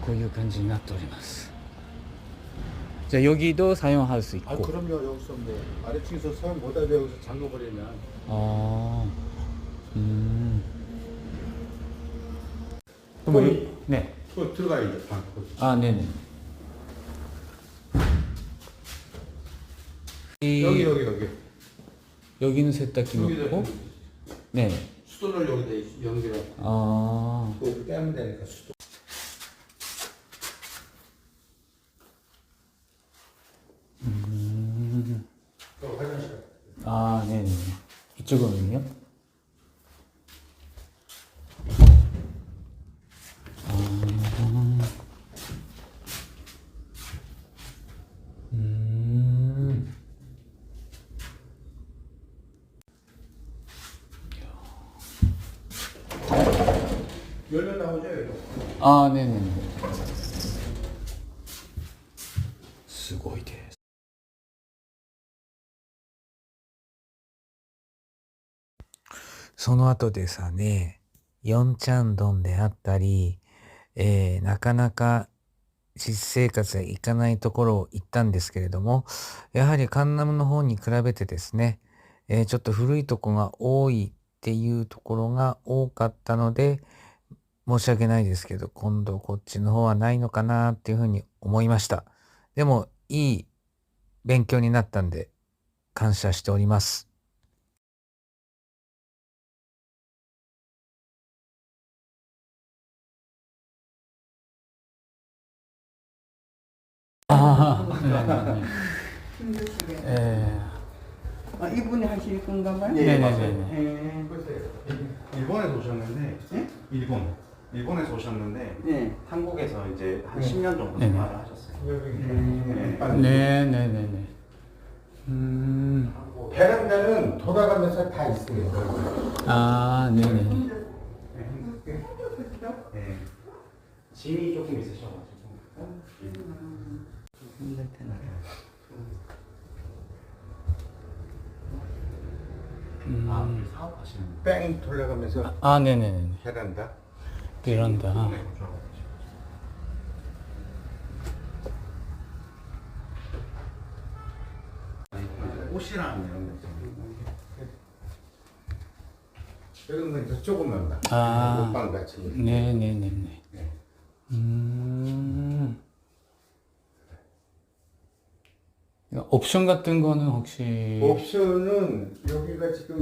こういう感じになっております。じゃあ여기도 사용할 수 있고. 아 그럼요. 여기서 뭐 아래층에서 사용 못하게 여기서 잠궈버리면. 아, 거기. 네. 또 들어가야죠. 방. 아, 네네. 여기. 여기는 세탁기 놓고. 네. 수도를 여기다 연결해. 아. 또 빼면 되니까 수도. 또 화장실. 아, 네네. 이쪽으로는요? 열면 나오죠, 여기. 아, 네네네. すごいです。その後でさね、ヨンチャンドンであったり、なかなか実生活がいかないところを行ったんですけれども、やはりカンナムの方に比べてですね、ちょっと古いとこが多いっていうところが多かったので、申し訳ないですけど、今度こっちの方はないのかなっていうふうに思いました。でも、いい勉強になったんで、感謝しております。아, 힘드시게. 네. 아, 이분이 하실 건가 봐요? 네, 네네네. 일본에서 오셨는데, 예? 일본에서 오셨는데, 네. 한국에서 이제 한 10년 정도 네네. 생활을 하셨어요. 네네네네. 베란다는 돌아가면서 다 있어요. 아, 네네. 네. 짐이 조금 있으셔가지고. 힘들 테나. 사업하시는 분. 뺑 돌아가면서 아, 네네네. 베란다. 베란다. 옷이랑 이런 거 있잖아요. 여기는 이제 조그만 방. 아. 옷방 같이. 네네네네. 네. 옵션 같은 거는 혹시 옵션은 여기가 지금